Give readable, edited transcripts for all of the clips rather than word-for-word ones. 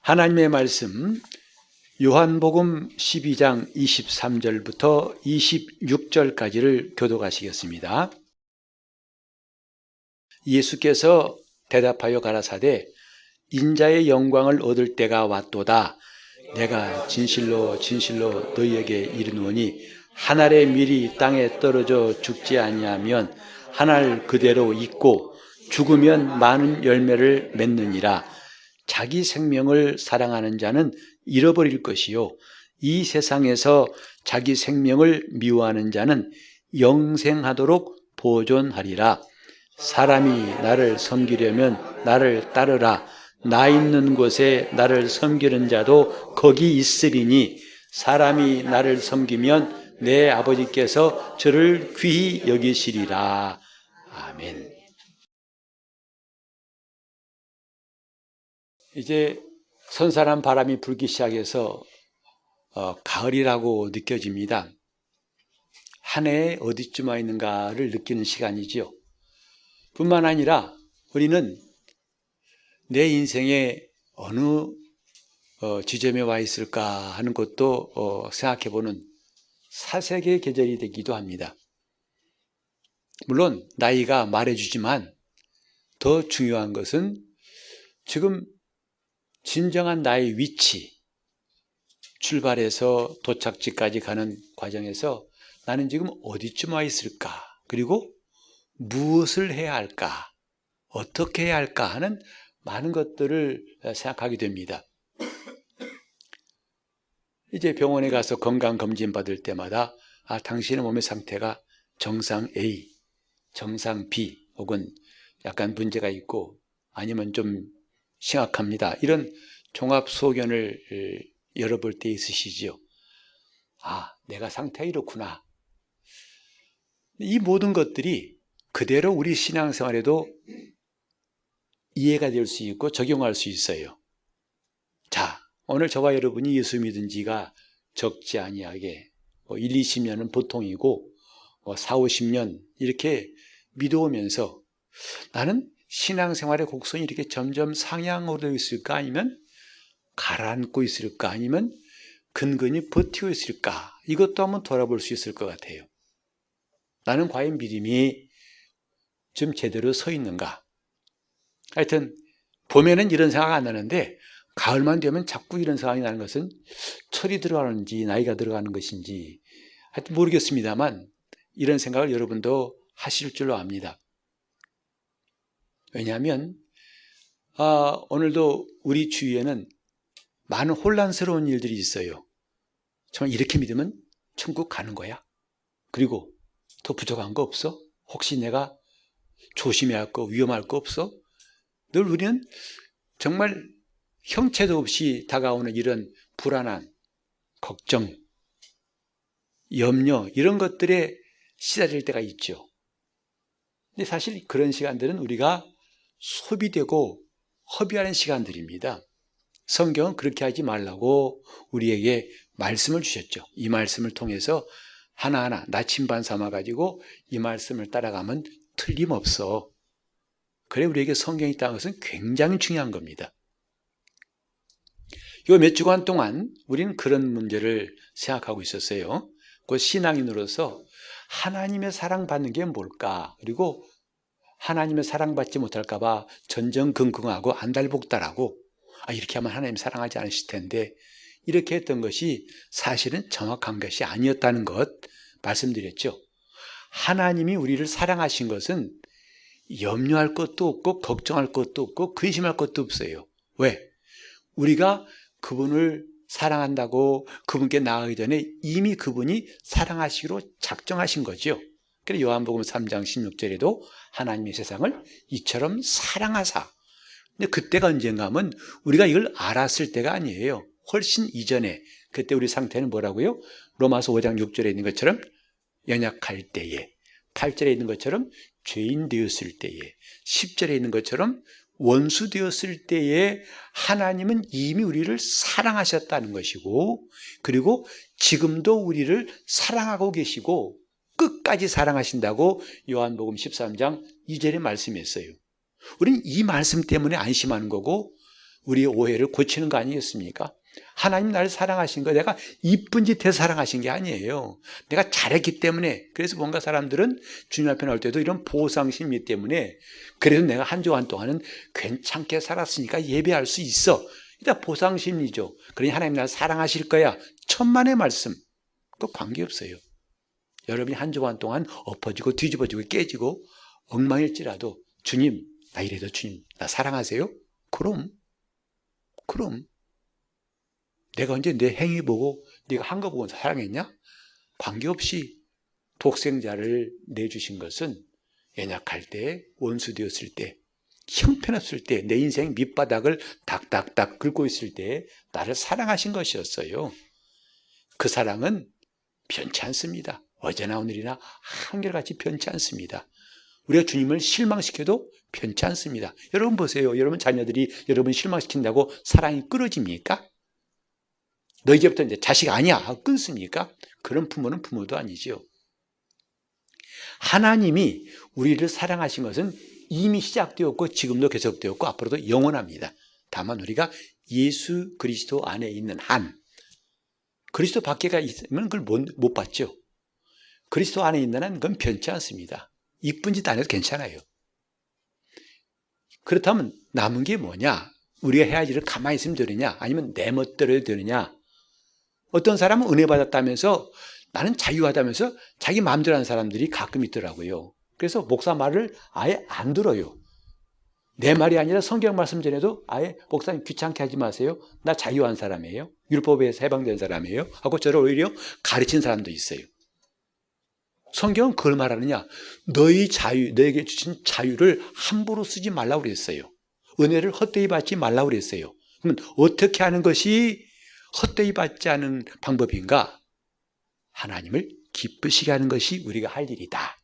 하나님의 말씀 요한복음 12장 23절부터 26절까지를 교독하시겠습니다. 예수께서 대답하여 가라사대 인자의 영광을 얻을 때가 왔도다. 내가 진실로 진실로 너희에게 이르노니 한 알의 밀이 땅에 떨어져 죽지 아니하면 한 알 그대로 있고 죽으면 많은 열매를 맺느니라. 자기 생명을 사랑하는 자는 잃어버릴 것이요 이 세상에서 자기 생명을 미워하는 자는 영생하도록 보존하리라. 사람이 나를 섬기려면 나를 따르라. 나 있는 곳에 나를 섬기는 자도 거기 있으리니 사람이 나를 섬기면 내 아버지께서 저를 귀히 여기시리라. 아멘. 이제 선선한 바람이 불기 시작해서 가을이라고 느껴집니다. 한 해에 어디쯤 와 있는가를 느끼는 시간이지요. 뿐만 아니라 우리는 내 인생에 어느 지점에 와 있을까 하는 것도 생각해보는 사색의 계절이 되기도 합니다. 물론 나이가 말해주지만 더 중요한 것은 지금 진정한 나의 위치, 출발해서 도착지까지 가는 과정에서 나는 지금 어디쯤 와 있을까? 그리고 무엇을 해야 할까? 어떻게 해야 할까? 하는 많은 것들을 생각하게 됩니다. 이제 병원에 가서 건강검진 받을 때마다 당신의 몸의 상태가 정상 A, 정상 B 혹은 약간 문제가 있고 아니면 좀 심각합니다. 이런 종합소견을 열어볼 때 있으시죠. 내가 상태가 이렇구나. 이 모든 것들이 그대로 우리 신앙생활에도 이해가 될 수 있고 적용할 수 있어요. 자, 오늘 저와 여러분이 예수 믿은 지가 적지 아니하게 1, 20년은 보통이고 4, 50년 이렇게 믿어오면서 나는 신앙생활의 곡선이 이렇게 점점 상향으로 되어 있을까? 아니면 가라앉고 있을까? 아니면 근근히 버티고 있을까? 이것도 한번 돌아볼 수 있을 것 같아요. 나는 과연 믿음이 좀 제대로 서 있는가? 하여튼 봄에는 이런 생각 안 나는데 가을만 되면 자꾸 이런 생각이 나는 것은 철이 들어가는지 나이가 들어가는 것인지 하여튼 모르겠습니다만 이런 생각을 여러분도 하실 줄로 압니다. 왜냐하면 오늘도 우리 주위에는 많은 혼란스러운 일들이 있어요. 정말 이렇게 믿으면 천국 가는 거야? 그리고 더 부족한 거 없어? 혹시 내가 조심해야 할 거, 위험할 거 없어? 늘 우리는 정말 형체도 없이 다가오는 이런 불안한 걱정, 염려 이런 것들에 시달릴 때가 있죠. 근데 사실 그런 시간들은 우리가 소비되고 허비하는 시간들입니다. 성경은 그렇게 하지 말라고 우리에게 말씀을 주셨죠. 이 말씀을 통해서 하나하나 나침반 삼아가지고 이 말씀을 따라가면 틀림없어. 그래 우리에게 성경이 있다는 것은 굉장히 중요한 겁니다. 요 몇 주간 동안 우리는 그런 문제를 생각하고 있었어요. 그 신앙인으로서 하나님의 사랑받는 게 뭘까? 그리고 하나님의 사랑받지 못할까 봐 전전긍긍하고 안달복달하고 이렇게 하면 하나님 사랑하지 않으실 텐데 이렇게 했던 것이 사실은 정확한 것이 아니었다는 것 말씀드렸죠. 하나님이 우리를 사랑하신 것은 염려할 것도 없고 걱정할 것도 없고 근심할 것도 없어요. 왜? 우리가 그분을 사랑한다고 그분께 나아가기 전에 이미 그분이 사랑하시기로 작정하신 거죠. 그래서 요한복음 3장 16절에도 하나님의 세상을 이처럼 사랑하사. 근데 그때가 언젠가 하면 우리가 이걸 알았을 때가 아니에요. 훨씬 이전에 그때 우리 상태는 뭐라고요? 로마서 5장 6절에 있는 것처럼 연약할 때에 8절에 있는 것처럼 죄인 되었을 때에 10절에 있는 것처럼 원수 되었을 때에 하나님은 이미 우리를 사랑하셨다는 것이고 그리고 지금도 우리를 사랑하고 계시고 끝까지 사랑하신다고 요한복음 13장 2절에 말씀했어요. 우리는 이 말씀 때문에 안심하는 거고 우리의 오해를 고치는 거 아니겠습니까? 하나님 나를 사랑하신 거 내가 이쁜 짓 해서 사랑하신 게 아니에요. 내가 잘했기 때문에. 그래서 뭔가 사람들은 주님 앞에 나올 때도 이런 보상 심리 때문에 그래도 내가 한 주간 동안은 괜찮게 살았으니까 예배할 수 있어. 이다 보상 심리죠. 그러니 하나님 나를 사랑하실 거야. 천만의 말씀. 그거 관계없어요. 여러분이 한 주간 동안 엎어지고 뒤집어지고 깨지고 엉망일지라도 주님, 나 이래도 주님, 나 사랑하세요? 그럼. 내가 언제 내 행위 보고 네가 한 거 보고 사랑했냐? 관계없이 독생자를 내주신 것은 연약할 때, 원수 되었을 때, 형편없을 때, 내 인생 밑바닥을 닥닥닥 긁고 있을 때 나를 사랑하신 것이었어요. 그 사랑은 변치 않습니다. 어제나 오늘이나 한결같이 변치 않습니다. 우리가 주님을 실망시켜도 변치 않습니다. 여러분 보세요. 여러분 자녀들이 여러분 실망시킨다고 사랑이 끊어집니까? 너 이제부터 이제 자식 아니야 하고 끊습니까? 그런 부모는 부모도 아니지요. 하나님이 우리를 사랑하신 것은 이미 시작되었고 지금도 계속되었고 앞으로도 영원합니다. 다만 우리가 예수 그리스도 안에 있는 한, 그리스도 밖에가 있으면 그걸 못 받죠. 그리스도 안에 있는 한 그건 변치 않습니다. 이쁜 짓 안 해도 괜찮아요. 그렇다면 남은 게 뭐냐? 우리가 해야 할 일을 가만히 있으면 되느냐? 아니면 내 멋대로 해도 되느냐? 어떤 사람은 은혜 받았다면서 나는 자유하다면서 자기 마음대로 하는 사람들이 가끔 있더라고요. 그래서 목사 말을 아예 안 들어요. 내 말이 아니라 성경 말씀 전에도 아예 목사님 귀찮게 하지 마세요. 나 자유한 사람이에요. 율법에서 해방된 사람이에요. 하고 저를 오히려 가르친 사람도 있어요. 성경은 그걸 말하느냐? 너희 자유, 너에게 주신 자유를 함부로 쓰지 말라고 그랬어요. 은혜를 헛되이 받지 말라고 그랬어요. 그러면 어떻게 하는 것이 헛되이 받지 않은 방법인가? 하나님을 기쁘시게 하는 것이 우리가 할 일이다.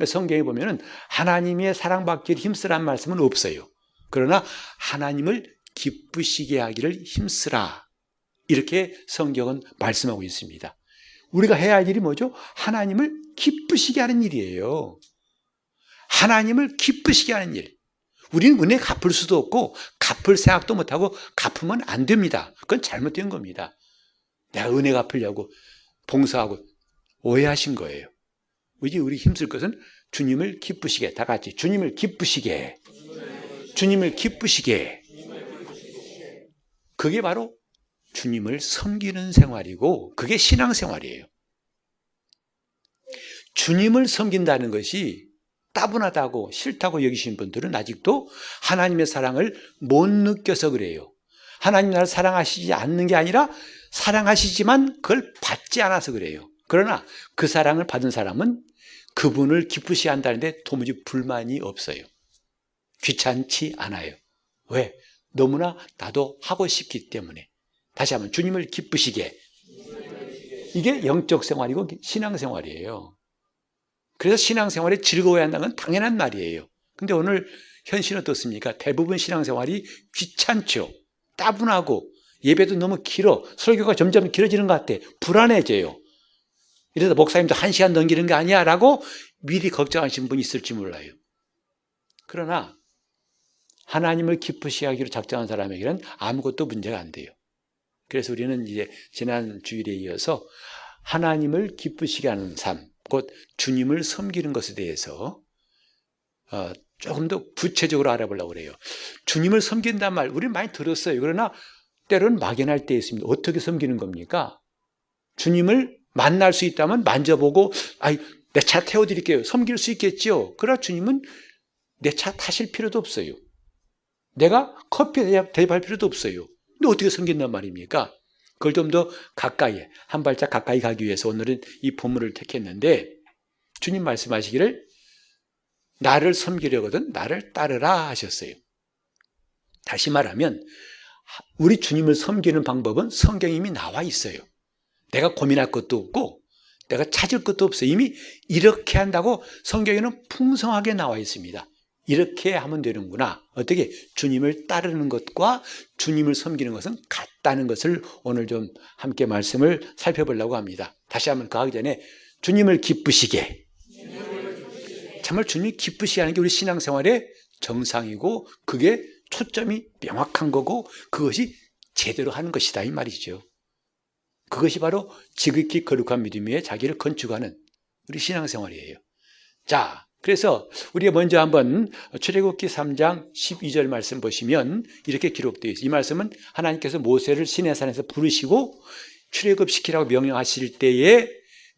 성경에 보면은 하나님의 사랑받기를 힘쓰라는 말씀은 없어요. 그러나 하나님을 기쁘시게 하기를 힘쓰라. 이렇게 성경은 말씀하고 있습니다. 우리가 해야 할 일이 뭐죠? 하나님을 기쁘시게 하는 일이에요. 하나님을 기쁘시게 하는 일. 우리는 은혜 갚을 수도 없고 갚을 생각도 못하고 갚으면 안 됩니다. 그건 잘못된 겁니다. 내가 은혜 갚으려고 봉사하고 오해하신 거예요. 이제 우리 힘쓸 것은 주님을 기쁘시게, 다 같이 주님을 기쁘시게, 주님을 기쁘시게. 그게 바로 주님을 섬기는 생활이고 그게 신앙생활이에요. 주님을 섬긴다는 것이 따분하다고 싫다고 여기신 분들은 아직도 하나님의 사랑을 못 느껴서 그래요. 하나님 나를 사랑하시지 않는 게 아니라 사랑하시지만 그걸 받지 않아서 그래요. 그러나 그 사랑을 받은 사람은 그분을 기쁘시게 한다는데 도무지 불만이 없어요. 귀찮지 않아요. 왜? 너무나 나도 하고 싶기 때문에. 다시 한번 주님을 기쁘시게. 이게 영적 생활이고 신앙생활이에요. 그래서 신앙생활이 즐거워야 한다는 건 당연한 말이에요. 근데 오늘 현실은 어떻습니까? 대부분 신앙생활이 귀찮죠. 따분하고 예배도 너무 길어. 설교가 점점 길어지는 것 같아. 불안해져요. 이래서 목사님도 1시간 넘기는 게 아니야 라고 미리 걱정하시는 분이 있을지 몰라요. 그러나 하나님을 기쁘시게 하기로 작정한 사람에게는 아무것도 문제가 안 돼요. 그래서 우리는 이제 지난 주일에 이어서 하나님을 기쁘시게 하는 삶, 곧 주님을 섬기는 것에 대해서 조금 더 구체적으로 알아보려고 그래요. 주님을 섬긴다는 말 우리는 많이 들었어요. 그러나 때로는 막연할 때 있습니다. 어떻게 섬기는 겁니까? 주님을 만날 수 있다면 만져보고 내 차 태워드릴게요. 섬길 수 있겠죠. 그러나 주님은 내 차 타실 필요도 없어요. 내가 커피 대접할 필요도 없어요. 근데 어떻게 섬긴단 말입니까? 그걸 좀 더 가까이, 한 발짝 가까이 가기 위해서 오늘은 이 본문을 택했는데 주님 말씀하시기를 나를 섬기려거든 나를 따르라 하셨어요. 다시 말하면 우리 주님을 섬기는 방법은 성경에 이미 나와 있어요. 내가 고민할 것도 없고 내가 찾을 것도 없어요. 이미 이렇게 한다고 성경에는 풍성하게 나와 있습니다. 이렇게 하면 되는구나. 어떻게? 주님을 따르는 것과 주님을 섬기는 것은 같다는 것을 오늘 좀 함께 말씀을 살펴보려고 합니다. 다시 한번 그 하기 전에 주님을 기쁘시게. 정말 주님이 기쁘시게 하는 게 우리 신앙생활의 정상이고 그게 초점이 명확한 거고 그것이 제대로 하는 것이다 이 말이죠. 그것이 바로 지극히 거룩한 믿음 위에 자기를 건축하는 우리 신앙생활이에요. 자, 그래서 우리가 먼저 한번 출애굽기 3장 12절 말씀 보시면 이렇게 기록되어 있어요. 이 말씀은 하나님께서 모세를 시내산에서 부르시고 출애굽시키라고 명령하실 때에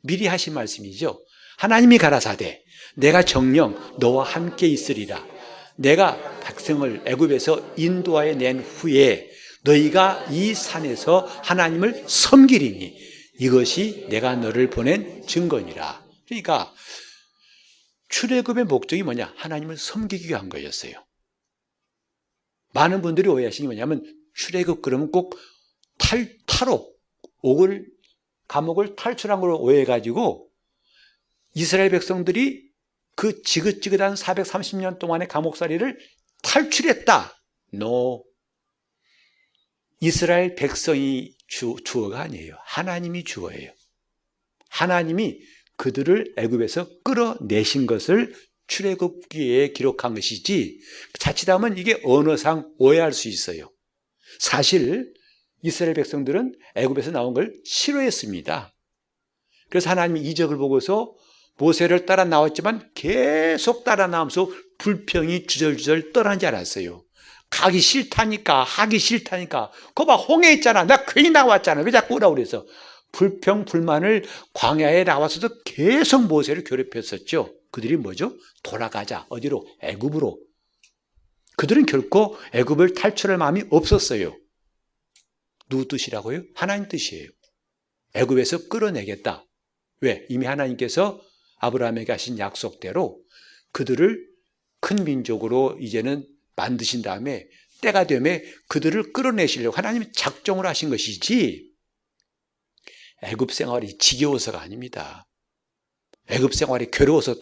미리 하신 말씀이죠. 하나님이 가라사대 내가 정녕 너와 함께 있으리라. 내가 백성을 애굽에서 인도하여 낸 후에 너희가 이 산에서 하나님을 섬기리니 이것이 내가 너를 보낸 증거니라. 그러니까 출애굽의 목적이 뭐냐? 하나님을 섬기기 위한 거였어요. 많은 분들이 오해하시는 게 뭐냐면 출애굽 그러면 꼭 탈옥, 감옥을 탈출한 걸로 오해해가지고 이스라엘 백성들이 그 지긋지긋한 430년 동안의 감옥살이를 탈출했다. No. 이스라엘 백성이 주어가 아니에요. 하나님이 주어예요. 하나님이 그들을 애굽에서 끌어내신 것을 출애굽기에 기록한 것이지 자칫하면 이게 언어상 오해할 수 있어요. 사실 이스라엘 백성들은 애굽에서 나온 걸 싫어했습니다. 그래서 하나님이 이적을 보고서 모세를 따라 나왔지만 계속 따라 나오면서 불평이 주절주절 떠나지 않았어요. 가기 싫다니까, 하기 싫다니까. 그거 봐, 홍해 있잖아. 나 괜히 나왔잖아. 왜 자꾸 오라고 그래서. 불평, 불만을 광야에 나와서도 계속 모세를 괴롭혔었죠. 그들이 뭐죠? 돌아가자. 어디로? 애굽으로. 그들은 결코 애굽을 탈출할 마음이 없었어요. 누구 뜻이라고요? 하나님 뜻이에요. 애굽에서 끌어내겠다. 왜? 이미 하나님께서 아브라함에게 하신 약속대로 그들을 큰 민족으로 이제는 만드신 다음에 때가 되면 그들을 끌어내시려고 하나님이 작정을 하신 것이지 애굽 생활이 지겨워서가 아닙니다. 애굽 생활이 괴로워서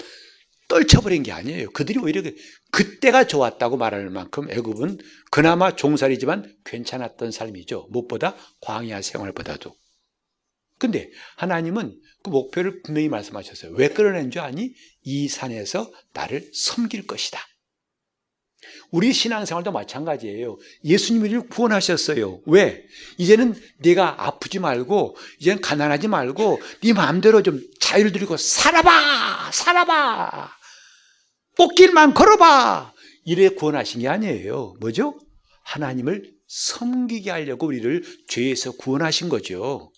떨쳐버린 게 아니에요. 그들이 오히려 그때가 좋았다고 말할 만큼 애굽은 그나마 종살이지만 괜찮았던 삶이죠. 무엇보다 광야 생활보다도. 근데 하나님은 그 목표를 분명히 말씀하셨어요. 왜 끌어낸 줄 아니? 이 산에서 나를 섬길 것이다. 우리 신앙생활도 마찬가지예요. 예수님이 우리를 구원하셨어요. 왜? 이제는 네가 아프지 말고 이제는 가난하지 말고 네 마음대로 좀 자유를 누리고 살아봐. 꽃길만 걸어봐. 이래 구원하신 게 아니에요. 뭐죠? 하나님을 섬기게 하려고 우리를 죄에서 구원하신 거죠.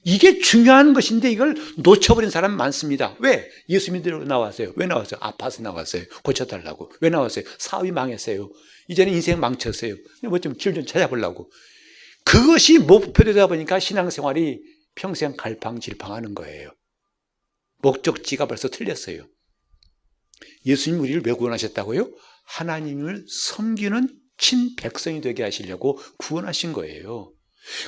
이게 중요한 것인데 이걸 놓쳐버린 사람 많습니다. 왜? 예수 믿으러 나왔어요. 왜 나왔어요? 아파서 나왔어요. 고쳐달라고. 왜 나왔어요? 사업이 망했어요. 이제는 인생 망쳤어요. 뭐 좀 길 좀 찾아보려고. 그것이 목표되다 보니까 신앙생활이 평생 갈팡질팡하는 거예요. 목적지가 벌써 틀렸어요. 예수님 우리를 왜 구원하셨다고요? 하나님을 섬기는 친백성이 되게 하시려고 구원하신 거예요.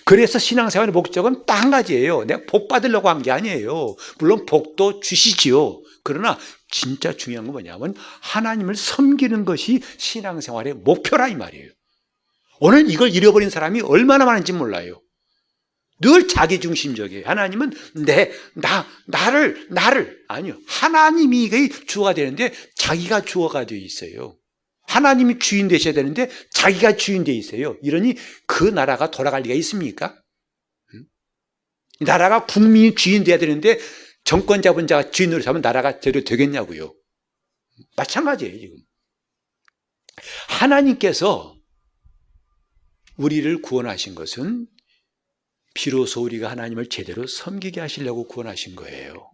그래서 신앙생활의 목적은 딱 한 가지예요. 내가 복 받으려고 한 게 아니에요. 물론 복도 주시지요. 그러나 진짜 중요한 건 뭐냐면 하나님을 섬기는 것이 신앙생활의 목표라 이 말이에요. 오늘 이걸 잃어버린 사람이 얼마나 많은지 몰라요. 늘 자기중심적이에요. 하나님은 나를 아니요. 하나님이 주어가 되는데 자기가 주어가 되어 있어요. 하나님이 주인 되셔야 되는데 자기가 주인 되어 있어요. 이러니 그 나라가 돌아갈 리가 있습니까? 나라가 국민이 주인 돼야 되는데 정권 잡은 자가 주인으로 잡으면 나라가 제대로 되겠냐고요. 마찬가지예요. 지금 하나님께서 우리를 구원하신 것은 비로소 우리가 하나님을 제대로 섬기게 하시려고 구원하신 거예요.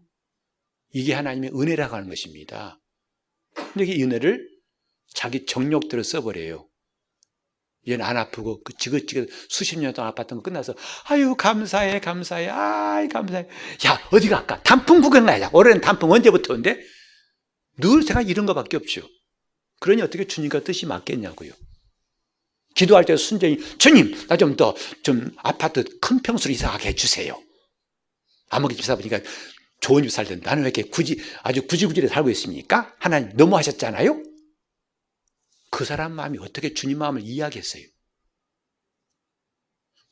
이게 하나님의 은혜라고 하는 것입니다. 근데 이 은혜를 자기 정욕대로 써버려요. 얘는 안 아프고 그 지긋지긋 수십 년 동안 아팠던 거 끝나서 아유 감사해 아이 감사해. 야 어디 갈까? 단풍 구경 가자. 올해는 단풍 언제부터인데? 늘 생각 이런 거밖에 없죠. 그러니 어떻게 주님과 뜻이 맞겠냐고요. 기도할 때 순전히 주님 나 좀 아파트 큰 평수로 이사하게 해주세요. 아무리 집 사보니까 좋은 집 살던데 나는 왜 이렇게 아주 구질구질해 살고 있습니까? 하나님 너무하셨잖아요. 그 사람 마음이 어떻게 주님 마음을 이해하겠어요?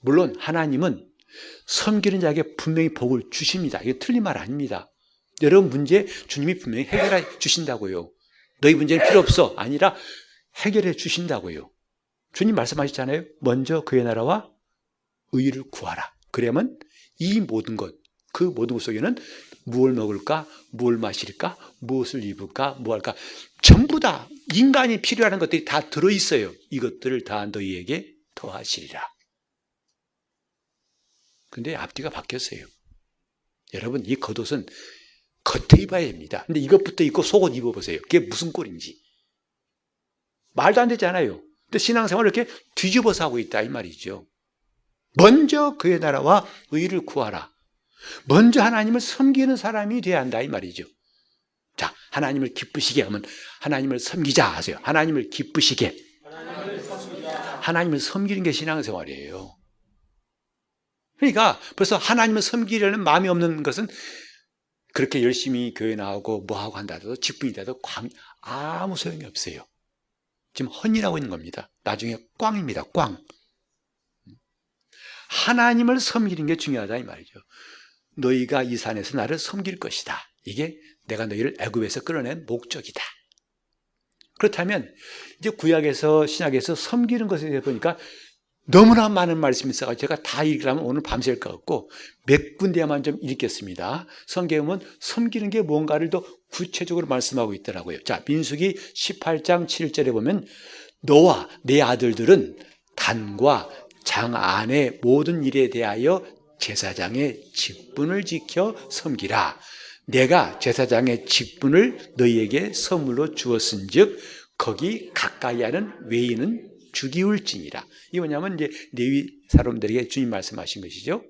물론 하나님은 섬기는 자에게 분명히 복을 주십니다. 이게 틀린 말 아닙니다. 여러분 문제 주님이 분명히 해결해 주신다고요. 너희 문제는 필요 없어. 아니라 해결해 주신다고요. 주님 말씀하셨잖아요. 먼저 그의 나라와 의를 구하라. 그러면 이 모든 것, 그 모든 것 속에는 무엇을 먹을까, 무엇을 마실까, 무엇을 입을까, 뭐 할까, 전부 다 인간이 필요한 것들이 다 들어있어요. 이것들을 다 너희에게 더하시리라. 근데 앞뒤가 바뀌었어요. 여러분, 이 겉옷은 겉에 입어야 됩니다. 근데 이것부터 입고 속옷 입어보세요. 그게 무슨 꼴인지. 말도 안 되잖아요. 근데 신앙생활을 이렇게 뒤집어서 하고 있다 이 말이죠. 먼저 그의 나라와 의를 구하라. 먼저 하나님을 섬기는 사람이 돼야 한다 이 말이죠. 자, 하나님을 기쁘시게 하면 하나님을 섬기자 하세요. 하나님을 기쁘시게. 하나님을 섬기는 게 신앙생활이에요. 그러니까 벌써 하나님을 섬기려는 마음이 없는 것은 그렇게 열심히 교회 나오고 뭐하고 한다 해도 직분이 돼도 아무 소용이 없어요. 지금 헛일하고 있는 겁니다. 나중에 꽝입니다. 꽝. 하나님을 섬기는 게 중요하다 이 말이죠. 너희가 이 산에서 나를 섬길 것이다. 이게 내가 너희를 애굽에서 끌어낸 목적이다. 그렇다면 이제 구약에서 신약에서 섬기는 것에 대해 보니까 너무나 많은 말씀이 있어서 제가 다 읽으려면 오늘 밤샐 것 같고 몇 군데만 좀 읽겠습니다. 성경은 섬기는 게 뭔가를 더 구체적으로 말씀하고 있더라고요. 자, 민수기 18장 7절에 보면 너와 내 아들들은 단과 장 안의 모든 일에 대하여 제사장의 직분을 지켜 섬기라. 내가 제사장의 직분을 너희에게 선물로 주었은즉 거기 가까이 하는 외인은 죽이울지니라. 이게 뭐냐면 이제 레위 사람들에게 주님 말씀하신 것이죠.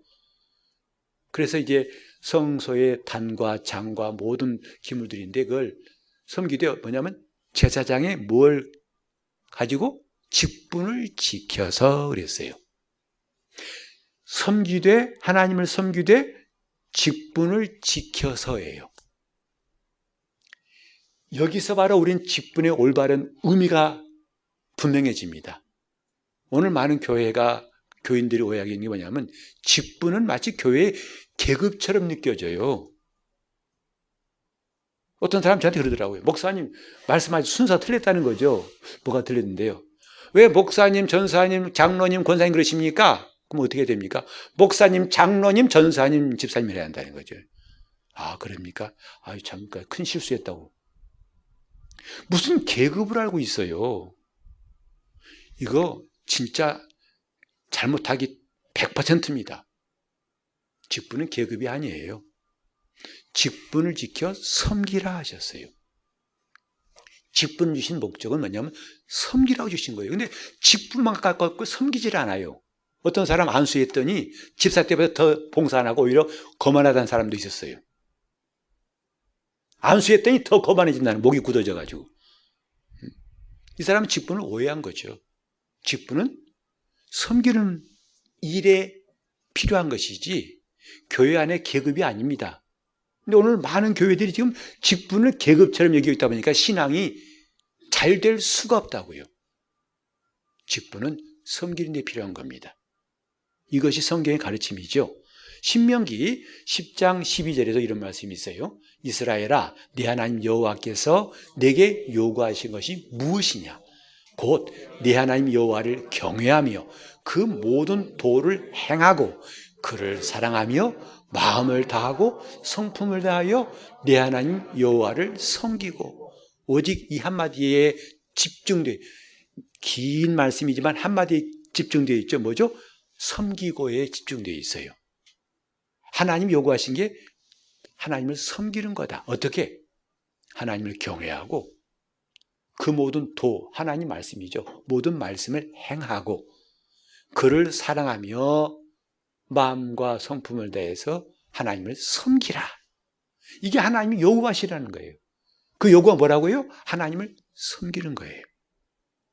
그래서 이제 성소의 단과 장과 모든 기물들인데 그걸 섬기되 뭐냐면 제사장의 뭘 가지고 직분을 지켜서 그랬어요. 섬기되 하나님을 섬기되 직분을 지켜서예요. 여기서 바로 우린 직분의 올바른 의미가 분명해집니다. 오늘 많은 교인들이 오해하는 게 뭐냐면 직분은 마치 교회의 계급처럼 느껴져요. 어떤 사람 저한테 그러더라고요. 목사님 말씀하신 순서가 틀렸다는 거죠. 뭐가 틀렸는데요? 왜 목사님, 전사님, 장로님, 권사님 그러십니까? 그럼 어떻게 됩니까? 목사님, 장로님, 전사님, 집사님 해야 한다는 거죠. 아, 그럽니까? 아유, 참, 큰 실수했다고. 무슨 계급을 알고 있어요? 이거 진짜 잘못하기 100%입니다. 직분은 계급이 아니에요. 직분을 지켜 섬기라 하셨어요. 직분을 주신 목적은 뭐냐면 섬기라고 주신 거예요. 근데 직분만 갖고 섬기질 않아요. 어떤 사람 안수했더니 집사 때보다 더 봉사 안 하고 오히려 거만하다는 사람도 있었어요. 안수했더니 더 거만해진다는, 목이 굳어져가지고. 이 사람은 직분을 오해한 거죠. 직분은 섬기는 일에 필요한 것이지 교회 안에 계급이 아닙니다. 근데 오늘 많은 교회들이 지금 직분을 계급처럼 여기고 있다 보니까 신앙이 잘 될 수가 없다고요. 직분은 섬기는 데 필요한 겁니다. 이것이 성경의 가르침이죠. 신명기 10장 12절에도 이런 말씀이 있어요. 이스라엘아, 네 하나님 여호와께서 내게 요구하신 것이 무엇이냐? 곧 네 하나님 여호와를 경외하며 그 모든 도를 행하고 그를 사랑하며 마음을 다하고 성품을 다하여 네 하나님 여호와를 섬기고. 오직 이 한마디에 집중돼, 긴 말씀이지만 한마디에 집중되어 있죠. 뭐죠? 섬기고에 집중되어 있어요. 하나님 요구하신 게 하나님을 섬기는 거다. 어떻게? 하나님을 경외하고 그 모든 도, 하나님 말씀이죠. 모든 말씀을 행하고 그를 사랑하며 마음과 성품을 다해서 하나님을 섬기라. 이게 하나님이 요구하시라는 거예요. 그 요구가 뭐라고요? 하나님을 섬기는 거예요.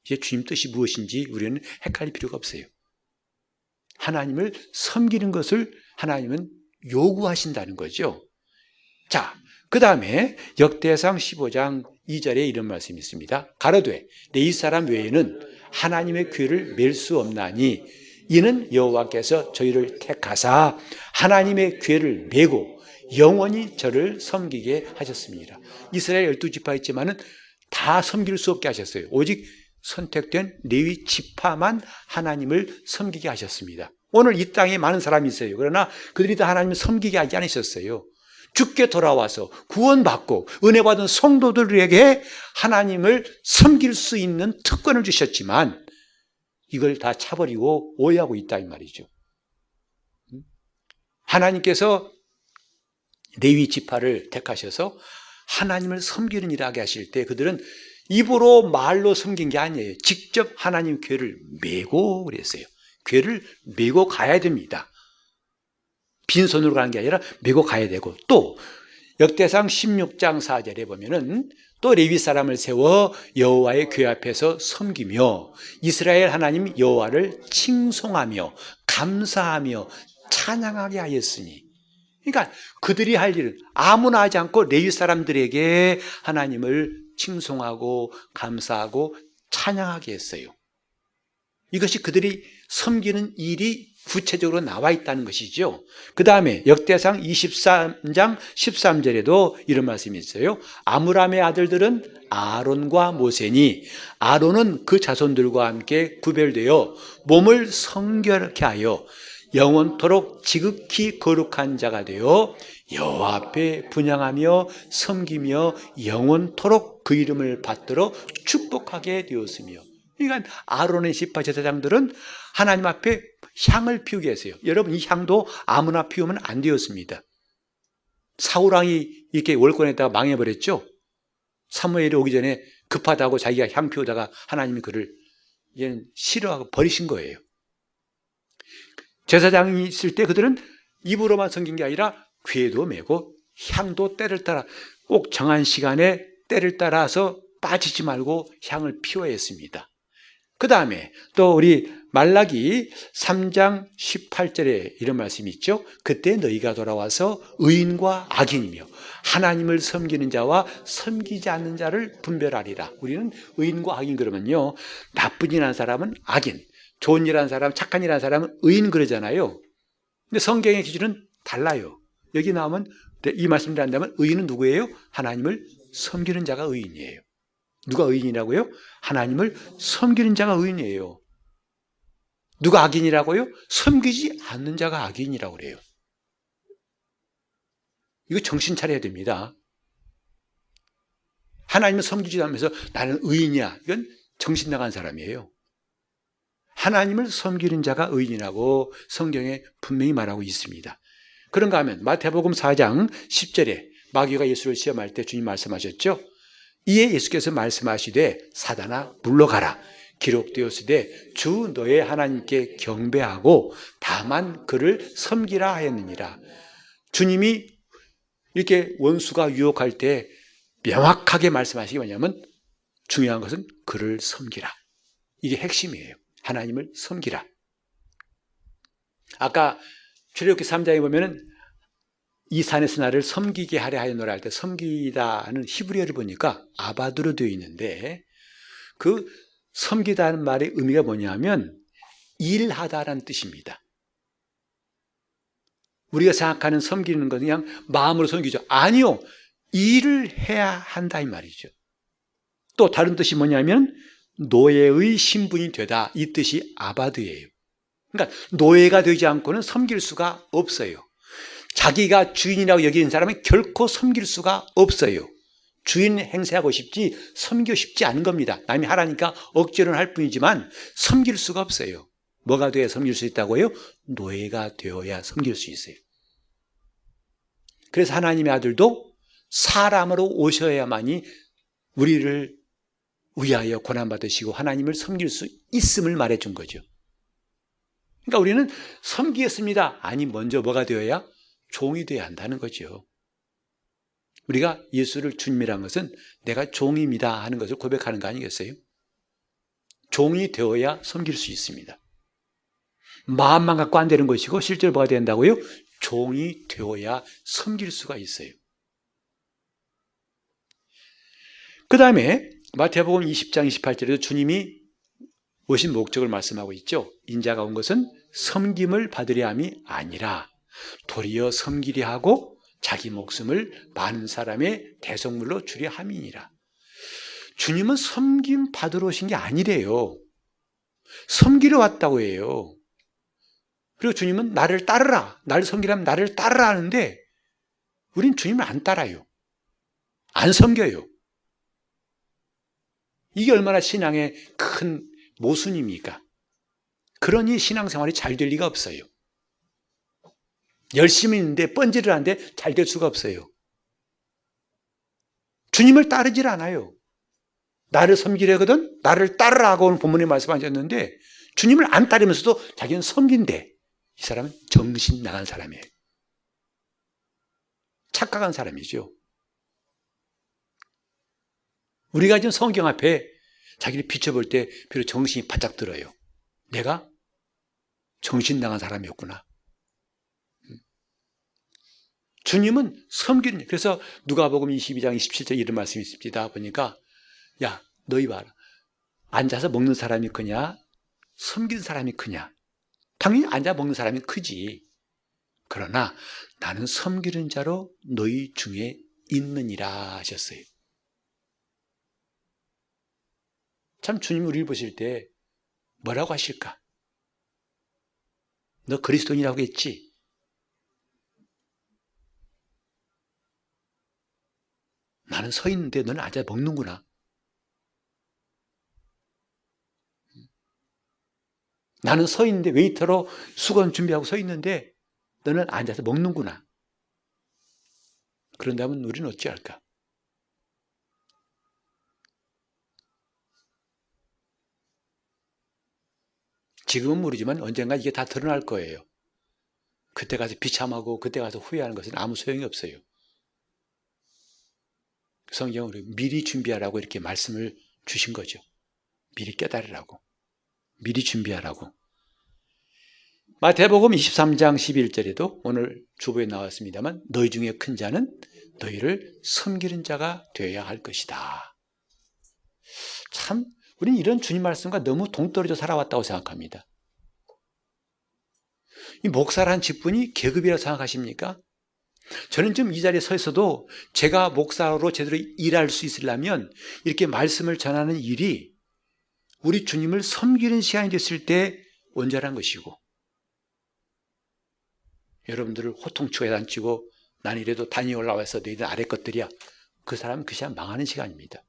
이제 주님 뜻이 무엇인지 우리는 헷갈릴 필요가 없어요. 하나님을 섬기는 것을 하나님은 요구하신다는 거죠. 자, 그 다음에 역대상 15장 2절에 이런 말씀이 있습니다. 가로되 내 이스라엘 외에는 하나님의 귀를 맬 수 없나니 이는 여호와께서 저희를 택하사 하나님의 궤를 메고 영원히 저를 섬기게 하셨습니다. 이스라엘 12지파 있지만은 다 섬길 수 없게 하셨어요. 오직 선택된 레위 지파만 하나님을 섬기게 하셨습니다. 오늘 이 땅에 많은 사람이 있어요. 그러나 그들이 다 하나님을 섬기게 하지 않으셨어요. 죽게 돌아와서 구원받고 은혜 받은 성도들에게 하나님을 섬길 수 있는 특권을 주셨지만 이걸 다 차버리고 오해하고 있다 이 말이죠. 하나님께서 레위 지파를 택하셔서 하나님을 섬기는 일을 하게 하실 때 그들은 입으로 말로 섬긴 게 아니에요. 직접 하나님 궤를 메고 그랬어요. 궤를 메고 가야 됩니다. 빈손으로 가는 게 아니라 메고 가야 되고, 또 역대상 16장 4절에 보면은 또 레위 사람을 세워 여호와의 궤 앞에서 섬기며 이스라엘 하나님 여호와를 칭송하며 감사하며 찬양하게 하였으니, 그러니까 그들이 할 일은 아무나 하지 않고 레위 사람들에게 하나님을 칭송하고 감사하고 찬양하게 했어요. 이것이 그들이 섬기는 일이 구체적으로 나와 있다는 것이죠. 그 다음에 역대상 23장 13절에도 이런 말씀이 있어요. 아므람의 아들들은 아론과 모세니 아론은 그 자손들과 함께 구별되어 몸을 성결케 하여 영원토록 지극히 거룩한 자가 되어 여호와 앞에 분향하며 섬기며 영원토록 그 이름을 받들어 축복하게 되었으며, 그러니까 아론의 지파 제사장들은 하나님 앞에 향을 피우게 했어요. 여러분, 이 향도 아무나 피우면 안 되었습니다. 사울왕이 이렇게 월권에다가 망해버렸죠. 사무엘이 오기 전에 급하다고 자기가 향 피우다가 하나님이 그를 이제는 싫어하고 버리신 거예요. 제사장이 있을 때 그들은 입으로만 섬긴 게 아니라 궤도 메고 향도 때를 따라 꼭 정한 시간에 때를 따라서 빠지지 말고 향을 피워야 했습니다. 그 다음에 또 우리 말라기 3장 18절에 이런 말씀이 있죠. 그때 너희가 돌아와서 의인과 악인이며 하나님을 섬기는 자와 섬기지 않는 자를 분별하리라. 우리는 의인과 악인 그러면요, 나쁜 일하는 사람은 악인, 좋은 일하는 사람, 착한 일하는 사람은 의인 그러잖아요. 근데 성경의 기준은 달라요. 여기 나오면 이 말씀을 한다면 의인은 누구예요? 하나님을 섬기는 자가 의인이에요. 누가 의인이라고요? 하나님을 섬기는 자가 의인이에요. 누가 악인이라고요? 섬기지 않는 자가 악인이라고 그래요. 이거 정신 차려야 됩니다. 하나님을 섬기지 않으면서 나는 의인이야, 이건 정신 나간 사람이에요. 하나님을 섬기는 자가 의인이라고 성경에 분명히 말하고 있습니다. 그런가 하면 마태복음 4장 10절에 마귀가 예수를 시험할 때 주님 말씀하셨죠. 이에 예수께서 말씀하시되 사단아 물러가라, 기록되었으되 주 너의 하나님께 경배하고 다만 그를 섬기라 하였느니라. 주님이 이렇게 원수가 유혹할 때 명확하게 말씀하시기, 뭐냐면 중요한 것은 그를 섬기라. 이게 핵심이에요. 하나님을 섬기라. 아까 출애굽기 3장에 보면은 이 산에서 나를 섬기게 하려 하였노라 할 때 섬기다는 히브리어를 보니까 아바드로 되어 있는데, 그 섬기다는 말의 의미가 뭐냐면 일하다라는 뜻입니다. 우리가 생각하는 섬기는 건 그냥 마음으로 섬기죠. 아니요, 일을 해야 한다 이 말이죠. 또 다른 뜻이 뭐냐면 노예의 신분이 되다, 이 뜻이 아바드예요. 그러니까 노예가 되지 않고는 섬길 수가 없어요. 자기가 주인이라고 여기는 사람은 결코 섬길 수가 없어요. 주인 행세하고 싶지 섬기고 싶지 않은 겁니다. 남이 하라니까 억지로는 할 뿐이지만 섬길 수가 없어요. 뭐가 돼야 섬길 수 있다고요? 노예가 되어야 섬길 수 있어요. 그래서 하나님의 아들도 사람으로 오셔야만이 우리를 위하여 고난받으시고 하나님을 섬길 수 있음을 말해준 거죠. 그러니까 우리는 섬기겠습니다. 아니, 먼저 뭐가 되어야? 종이 되어야 한다는 거죠. 우리가 예수를 주님이란 것은 내가 종입니다 하는 것을 고백하는 거 아니겠어요? 종이 되어야 섬길 수 있습니다. 마음만 갖고 안 되는 것이고 실제로 뭐가 된다고요? 종이 되어야 섬길 수가 있어요. 그 다음에 마태복음 20장 28절에도 주님이 오신 목적을 말씀하고 있죠. 인자가 온 것은 섬김을 받으려 함이 아니라 도리어 섬기려 하고 자기 목숨을 많은 사람의 대속물로 주려 함이니라. 주님은 섬김 받으러 오신 게 아니래요. 섬기러 왔다고 해요. 그리고 주님은 나를 따르라. 나를 섬기라면 나를 따르라 하는데 우린 주님을 안 따라요. 안 섬겨요. 이게 얼마나 신앙의 큰 모순입니까? 그러니 신앙생활이 잘 될 리가 없어요. 열심히 있는데 뻔질을 하는데 잘 될 수가 없어요. 주님을 따르질 않아요. 나를 섬기려거든 나를 따르라고 오늘 본문에 말씀하셨는데 주님을 안 따르면서도 자기는 섬긴대. 이 사람은 정신 나간 사람이에요. 착각한 사람이죠. 우리가 지금 성경 앞에 자기를 비춰볼 때 비록 정신이 바짝 들어요. 내가 정신 나간 사람이었구나. 주님은 섬기는, 그래서 누가복음 22장 27절 이런 말씀이 있습니다. 보니까 야 너희 봐라. 앉아서 먹는 사람이 크냐 섬기는 사람이 크냐. 당연히 앉아 먹는 사람이 크지. 그러나 나는 섬기는 자로 너희 중에 있느니라 하셨어요. 참 주님이 우리를 보실 때 뭐라고 하실까? 너 그리스도인이라고 했지? 나는 서 있는데 너는 앉아 먹는구나. 나는 서 있는데 웨이터로 수건 준비하고 서 있는데 너는 앉아서 먹는구나. 그런다면 우리는 어찌할까? 지금은 모르지만 언젠가 이게 다 드러날 거예요. 그때 가서 비참하고 그때 가서 후회하는 것은 아무 소용이 없어요. 성경은 미리 준비하라고 이렇게 말씀을 주신 거죠. 미리 깨달으라고. 미리 준비하라고. 마태복음 23장 11절에도 오늘 주보에 나왔습니다만 너희 중에 큰 자는 너희를 섬기는 자가 되어야 할 것이다. 참 우리는 이런 주님 말씀과 너무 동떨어져 살아왔다고 생각합니다. 이 목사라는 직분이 계급이라고 생각하십니까? 저는 지금 이 자리에 서 있어도 제가 목사로 제대로 일할 수 있으려면 이렇게 말씀을 전하는 일이 우리 주님을 섬기는 시간이 됐을 때 온전한 것이고 여러분들을 호통치고 해단치고 난 이래도 단이 올라와서 너희들 아래 것들이야. 그 사람은 그 시간 망하는 시간입니다.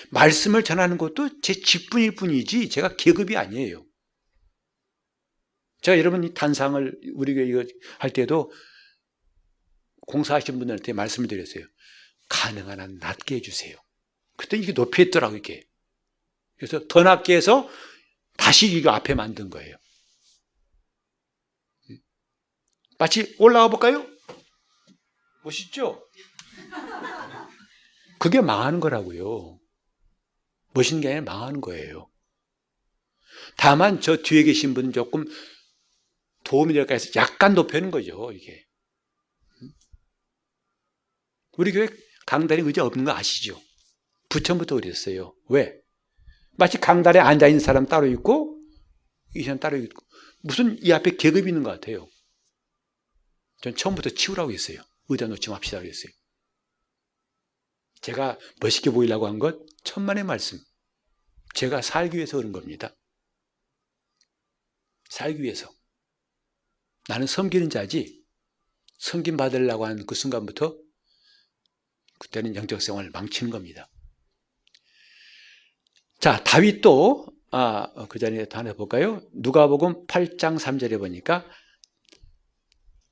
말씀을 전하는 것도 제 직분일 뿐이지 제가 계급이 아니에요. 제가 여러분 이 단상을 우리가 이거 할 때도 공사하신 분들한테 말씀을 드렸어요. 가능한 한 낮게 해주세요. 그때 이게 높이 했더라고요, 이게. 그래서 더 낮게 해서 다시 이거 앞에 만든 거예요. 마치 올라와 볼까요? 멋있죠? 그게 망하는 거라고요. 멋있는 게 아니라 망하는 거예요. 다만 저 뒤에 계신 분은 조금 도움이 될까 해서 약간 높여는 거죠, 이게. 우리 교회 강단에 의자 없는 거 아시죠? 부천부터 그랬어요. 왜? 마치 강단에 앉아있는 사람 따로 있고 이 사람 따로 있고 무슨 이 앞에 계급이 있는 것 같아요. 전 처음부터 치우라고 했어요. 의자 놓지 맙시다 그랬어요. 제가 멋있게 보이려고 한 것 천만의 말씀. 제가 살기 위해서 그런 겁니다. 살기 위해서. 나는 섬기는 자지 섬김 받으려고 하는 그 순간부터 그때는 영적 생활을 망치는 겁니다. 자, 다윗도 그 자리에 하나 볼까요? 누가복음 8장 3절에 보니까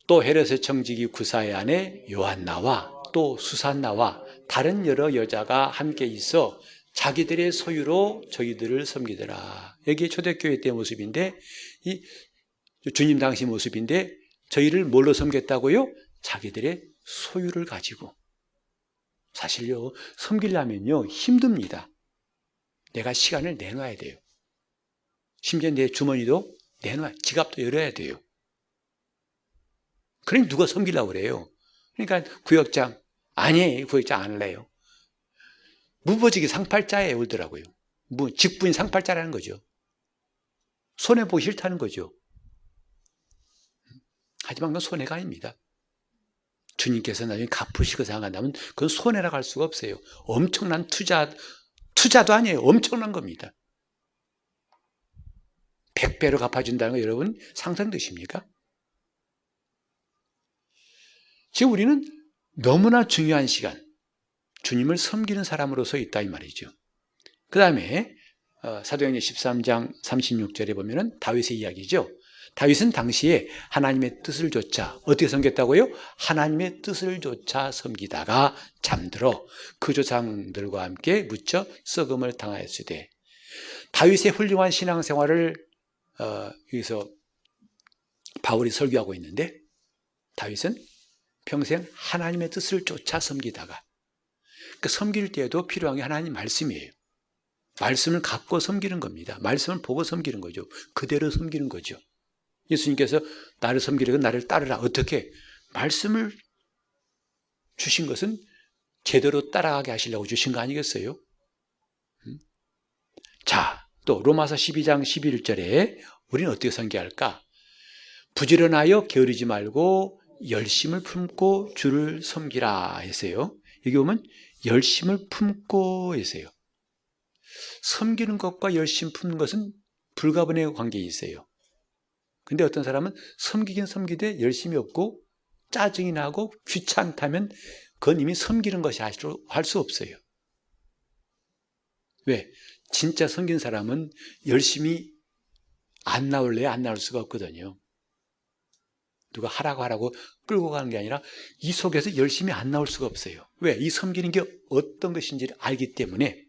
또 헤롯의 청지기 구사의 아내 요한나와 또 수산나와 다른 여러 여자가 함께 있어 자기들의 소유로 저희들을 섬기더라. 여기 초대교회 때 모습인데 이 주님 당시 모습인데 저희를 뭘로 섬겼다고요? 자기들의 소유를 가지고. 사실요, 섬기려면요 힘듭니다. 내가 시간을 내놔야 돼요. 심지어 내 주머니도 내놔야, 지갑도 열어야 돼요. 그러니 누가 섬기려고 그래요? 그러니까 구역장, 아니에요. 구역장 안 할래요. 무보직이 상팔자에 울더라고요. 직분이 상팔자라는 거죠. 손해보기 싫다는 거죠. 하지만 그건 손해가 아닙니다. 주님께서 나중에 갚으시고 생각한다면 그건 손해라고 할 수가 없어요. 엄청난 투자도 아니에요. 엄청난 겁니다. 100배로 갚아준다는 거 여러분 상상되십니까? 지금 우리는 너무나 중요한 시간, 주님을 섬기는 사람으로서 있다 이 말이죠. 그 다음에 사도행전 13장 36절에 보면은 다윗의 이야기죠. 다윗은 당시에 하나님의 뜻을 좇아 어떻게 섬겼다고요? 하나님의 뜻을 좇아 섬기다가 잠들어 그 조상들과 함께 묻혀 썩음을 당하였으되, 다윗의 훌륭한 신앙생활을 여기서 바울이 설교하고 있는데, 다윗은 평생 하나님의 뜻을 쫓아 섬기다가, 그 섬길 때에도 필요한 게 하나님 말씀이에요. 말씀을 갖고 섬기는 겁니다. 말씀을 보고 섬기는 거죠. 그대로 섬기는 거죠. 예수님께서 나를 섬기려고 나를 따르라. 어떻게? 말씀을 주신 것은 제대로 따라가게 하시려고 주신 거 아니겠어요? 자, 또 로마서 12장 11절에 우리는 어떻게 섬겨야 할까? 부지런하여 게으르지 말고 열심을 품고 주를 섬기라 했어요. 여기 보면 열심을 품고 했어요. 섬기는 것과 열심 품는 것은 불가분의 관계에 있어요. 근데 어떤 사람은 섬기긴 섬기되 열심이 없고 짜증이 나고 귀찮다면 그건 이미 섬기는 것이 할 수 없어요. 왜? 진짜 섬긴 사람은 열심히 안 나올래야 안 나올 수가 없거든요. 누가 하라고 끌고 가는 게 아니라 이 속에서 열심히 안 나올 수가 없어요. 왜? 이 섬기는 게 어떤 것인지를 알기 때문에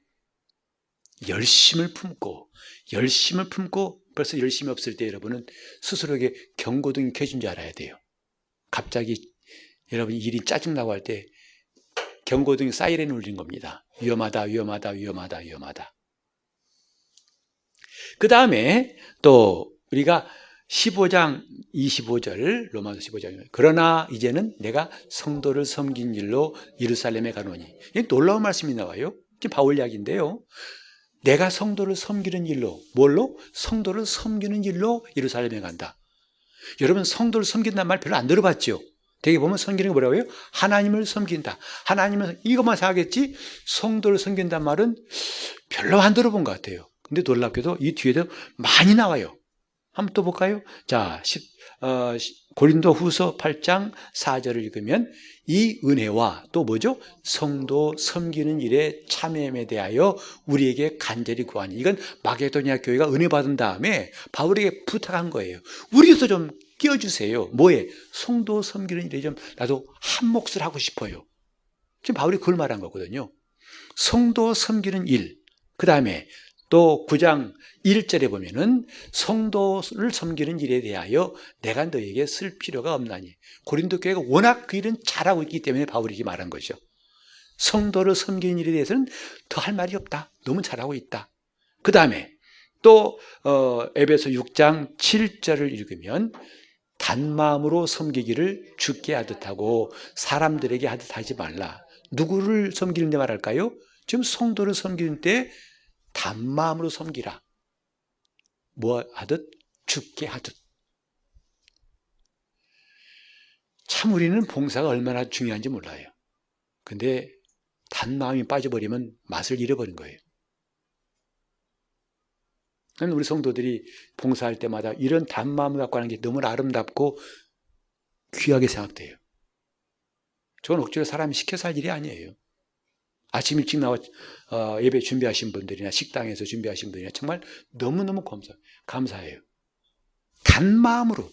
열심을 품고 벌써 열심이 없을 때 여러분은 스스로에게 경고등이 켜진 줄 알아야 돼요. 갑자기 여러분이 일이 짜증나고 할 때 경고등이 사이렌 울린 겁니다. 위험하다. 그 다음에 또 우리가 15장 25절, 로마서 15장, 그러나 이제는 내가 성도를 섬긴 일로 예루살렘에 가노니. 이게 놀라운 말씀이 나와요. 지금 바울 이야기인데요. 내가 성도를 섬기는 일로, 뭘로? 성도를 섬기는 일로 예루살렘에 간다. 여러분, 성도를 섬긴다는 말 별로 안 들어봤죠? 되게 보면 섬기는 게 뭐라고요? 하나님을 섬긴다. 하나님을, 이것만 생각했지 성도를 섬긴다는 말은 별로 안 들어본 것 같아요. 근데 놀랍게도 이 뒤에도 많이 나와요. 한번 또 볼까요? 자, 고린도 후서 8장 4절을 읽으면 이 은혜와 또 뭐죠? 성도 섬기는 일에 참여함에 대하여 우리에게 간절히 구하니. 이건 마게도니아 교회가 은혜 받은 다음에 바울에게 부탁한 거예요. 우리도 좀 끼워주세요. 뭐에? 성도 섬기는 일에 좀 나도 한 몫을 하고 싶어요. 지금 바울이 그걸 말한 거거든요. 성도 섬기는 일. 그 다음에 또 9장 1절에 보면은 성도를 섬기는 일에 대하여 내가 너에게 쓸 필요가 없나니. 고린도 교회가 워낙 그 일은 잘하고 있기 때문에 바울이 이렇게 말한 거죠. 성도를 섬기는 일에 대해서는 더 할 말이 없다. 너무 잘하고 있다. 그 다음에 또 에베소 6장 7절을 읽으면 단마음으로 섬기기를 주께 하듯 하고 사람들에게 하듯 하지 말라. 누구를 섬기는데 말할까요? 지금 성도를 섬기는 때 단마음으로 섬기라. 뭐 하듯? 주께 하듯. 참 우리는 봉사가 얼마나 중요한지 몰라요. 근데 단마음이 빠져버리면 맛을 잃어버린 거예요. 우리 성도들이 봉사할 때마다 이런 단마음을 갖고 하는 게 너무 아름답고 귀하게 생각돼요. 저건 억지로 사람이 시켜서 할 일이 아니에요. 아침 일찍 나와 예배 준비하신 분들이나 식당에서 준비하신 분이나 정말 너무너무 감사해요. 단마음으로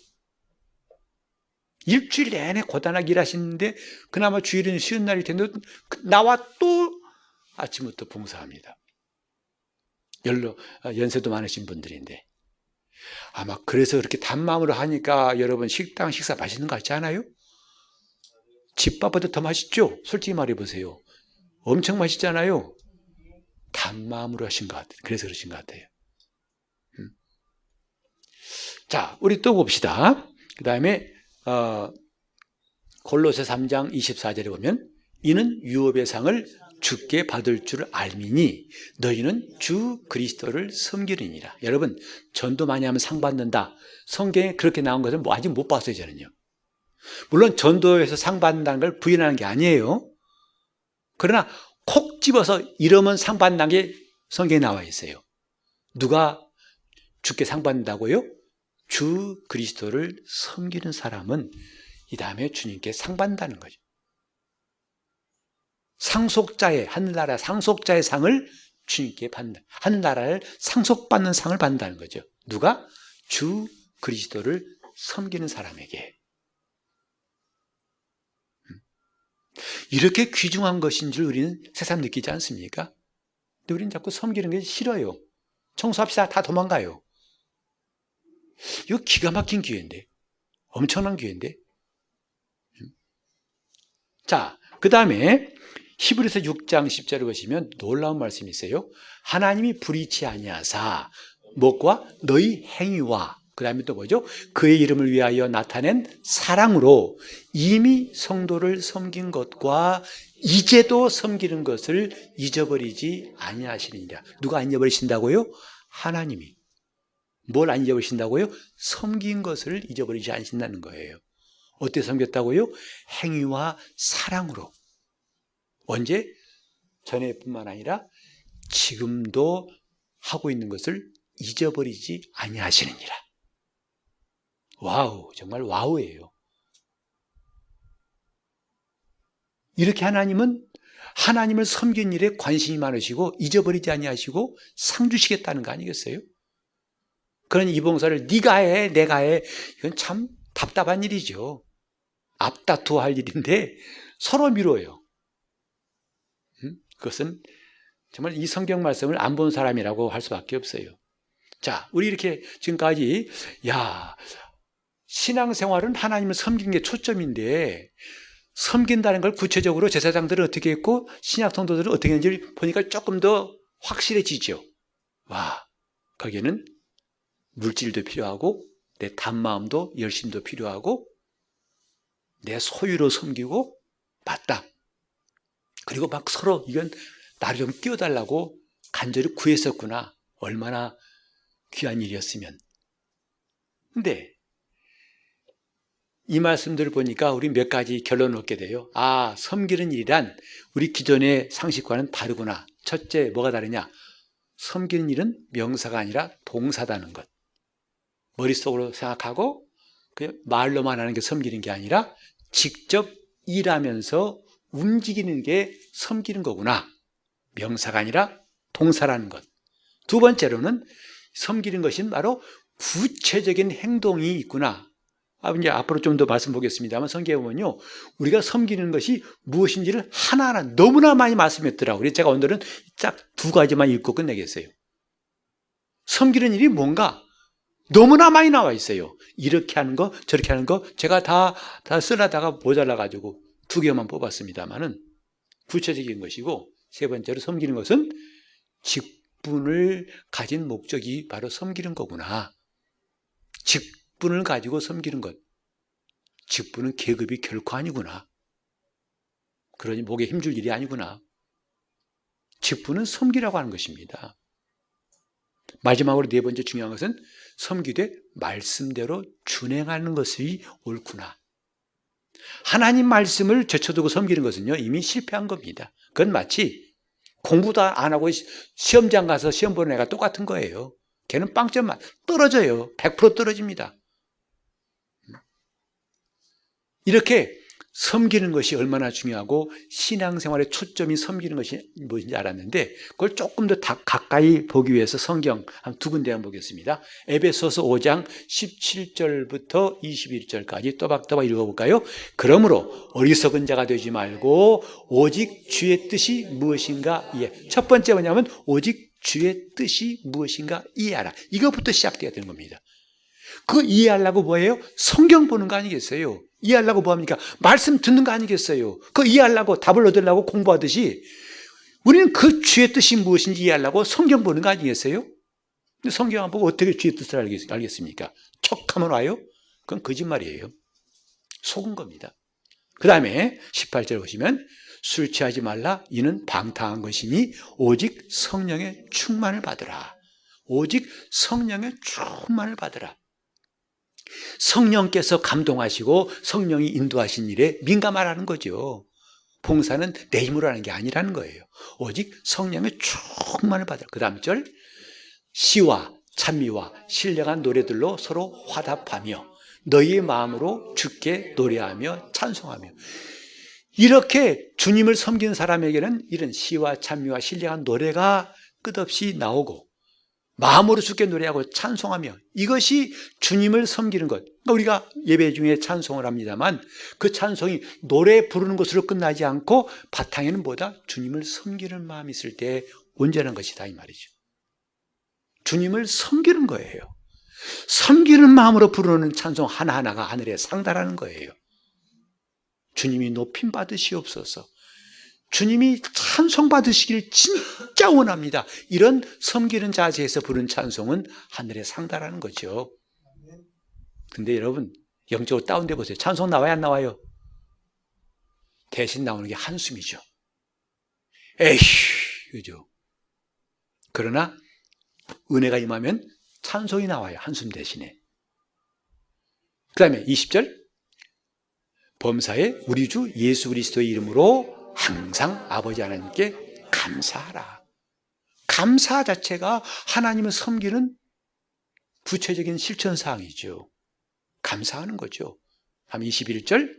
일주일 내내 고단하게 일하시는데 그나마 주일은 쉬는 날일 텐데 나와 또 아침부터 봉사합니다. 연세도 많으신 분들인데 아마 그래서 그렇게 단마음으로 하니까 여러분 식당 식사 맛있는 거 같지 않아요? 집밥보다 더 맛있죠? 솔직히 말해보세요. 엄청 맛있잖아요. 단마음으로 하신 것 같아요. 그래서 그러신 것 같아요. 자, 우리 또 봅시다. 그 다음에 골로새 3장 24절에 보면 이는 유업의 상을 주께 받을 줄 알미니 너희는 주 그리스도를 섬기느니라. 여러분, 전도 많이 하면 상 받는다. 성경에 그렇게 나온 것은 아직 못 봤어요, 저는요. 물론 전도에서 상 받는다는 걸 부인하는 게 아니에요. 그러나 콕 집어서 이러면 상 받는다는 게 성경에 나와 있어요. 누가 주께 상 받는다고요? 주 그리스도를 섬기는 사람은 이 다음에 주님께 상 받는다는 거죠. 상속자의, 하늘나라 상속자의 상을 주님께 받는다. 하늘나라를 상속받는 상을 받는다는 거죠. 누가? 주 그리스도를 섬기는 사람에게. 이렇게 귀중한 것인 줄 우리는 새삼 느끼지 않습니까? 근데 우리는 자꾸 섬기는 게 싫어요. 청소합시다. 다 도망가요. 이거 기가 막힌 기회인데. 엄청난 기회인데. 자, 그 다음에 히브리서 6장 10절을 보시면 놀라운 말씀이 있어요. 하나님이 불의치 아니하사 무엇과 너희 행위와 그 다음에 또 뭐죠? 그의 이름을 위하여 나타낸 사랑으로 이미 성도를 섬긴 것과 이제도 섬기는 것을 잊어버리지 아니하시느니라. 누가 안 잊어버리신다고요? 하나님이. 뭘 안 잊어버리신다고요? 섬긴 것을 잊어버리지 않으신다는 거예요. 어떻게 섬겼다고요? 행위와 사랑으로. 언제? 전에뿐만 아니라 지금도 하고 있는 것을 잊어버리지 아니하시느니라. 와우, 정말 와우예요. 이렇게 하나님을 섬긴 일에 관심이 많으시고 잊어버리지 아니하시고 상 주시겠다는 거 아니겠어요? 그런 이 봉사를 네가 해, 내가 해. 이건 참 답답한 일이죠. 앞다투할 일인데 서로 미뤄요. 그것은 정말 이 성경 말씀을 안 본 사람이라고 할 수밖에 없어요. 자, 우리 이렇게 지금까지 신앙생활은 하나님을 섬기는 게 초점인데 섬긴다는 걸 구체적으로 제사장들은 어떻게 했고 신약 성도들은 어떻게 했는지 보니까 조금 더 확실해지죠. 와, 거기에는 물질도 필요하고 내 단마음도 열심도 필요하고 내 소유로 섬기고 맞다. 그리고 막 서로 이건 나를 좀 끼워달라고 간절히 구했었구나. 얼마나 귀한 일이었으면. 근데 이 말씀들을 보니까 우리 몇 가지 결론을 얻게 돼요. 아, 섬기는 일이란 우리 기존의 상식과는 다르구나. 첫째, 뭐가 다르냐? 섬기는 일은 명사가 아니라 동사다는 것. 머릿속으로 생각하고 그냥 말로만 하는 게 섬기는 게 아니라 직접 일하면서 움직이는 게 섬기는 거구나. 명사가 아니라 동사라는 것. 두 번째로는 섬기는 것은 바로 구체적인 행동이 있구나. 이제 앞으로 좀 더 말씀 보겠습니다만 성경에 보면요, 우리가 섬기는 것이 무엇인지를 하나하나 너무나 많이 말씀했더라고요. 그래서 제가 오늘은 딱 두 가지만 읽고 끝내겠어요. 섬기는 일이 뭔가 너무나 많이 나와 있어요. 이렇게 하는 거, 저렇게 하는 거, 제가 다 쓰려다가 모자라가지고 두 개만 뽑았습니다만은 구체적인 것이고, 세 번째로 섬기는 것은 직분을 가진 목적이 바로 섬기는 거구나. 직분을 가지고 섬기는 것. 직분은 계급이 결코 아니구나. 그러니 목에 힘줄 일이 아니구나. 직분은 섬기라고 하는 것입니다. 마지막으로 네 번째 중요한 것은 섬기되 말씀대로 준행하는 것이 옳구나. 하나님 말씀을 제쳐두고 섬기는 것은요, 이미 실패한 겁니다. 그건 마치 공부도 안 하고 시험장 가서 시험 보는 애가 똑같은 거예요. 걔는 빵점만 떨어져요. 100% 떨어집니다. 이렇게 섬기는 것이 얼마나 중요하고 신앙생활의 초점이 섬기는 것이 무엇인지 알았는데 그걸 조금 더 가까이 보기 위해서 성경 한 두 군데 한번 보겠습니다. 에베소서 5장 17절부터 21절까지 또박또박 읽어볼까요? 그러므로 어리석은 자가 되지 말고 오직 주의 뜻이 무엇인가 이해. 첫 번째 뭐냐면 오직 주의 뜻이 무엇인가 이해하라. 이거부터 시작돼야 되는 겁니다. 그거 이해하려고 뭐예요? 성경 보는 거 아니겠어요? 이해하려고 뭐 합니까? 말씀 듣는 거 아니겠어요? 그거 이해하려고 답을 얻으려고 공부하듯이 우리는 그 주의 뜻이 무엇인지 이해하려고 성경 보는 거 아니겠어요? 근데 성경 안 보고 어떻게 주의 뜻을 알겠습니까? 척하면 와요? 그건 거짓말이에요. 속은 겁니다. 그 다음에 18절 보시면 술 취하지 말라 이는 방탕한 것이니 오직 성령의 충만을 받으라. 오직 성령의 충만을 받으라. 성령께서 감동하시고 성령이 인도하신 일에 민감하라는 거죠. 봉사는 내 힘으로 하는 게 아니라는 거예요. 오직 성령의 충만을 받으라. 그 다음 절, 시와 찬미와 신령한 노래들로 서로 화답하며 너희의 마음으로 주께 노래하며 찬송하며. 이렇게 주님을 섬기는 사람에게는 이런 시와 찬미와 신령한 노래가 끝없이 나오고 마음으로 주께 노래하고 찬송하며, 이것이 주님을 섬기는 것. 그러니까 우리가 예배 중에 찬송을 합니다만 그 찬송이 노래 부르는 것으로 끝나지 않고 바탕에는 뭐다? 주님을 섬기는 마음이 있을 때 온전한 것이다 이 말이죠. 주님을 섬기는 거예요. 섬기는 마음으로 부르는 찬송 하나하나가 하늘에 상달하는 거예요. 주님이 높임 받으시옵소서. 주님이 찬송 받으시길 진짜 원합니다. 이런 섬기는 자세에서 부른 찬송은 하늘에 상달하는 거죠. 근데 여러분, 영적으로 다운돼 보세요. 찬송 나와요, 안 나와요? 대신 나오는 게 한숨이죠. 에휴, 그죠? 그러나 은혜가 임하면 찬송이 나와요. 한숨 대신에. 그 다음에 20절, 범사에 우리 주 예수 그리스도의 이름으로 항상 아버지 하나님께 감사하라. 감사 자체가 하나님을 섬기는 구체적인 실천사항이죠. 감사하는 거죠. 21절,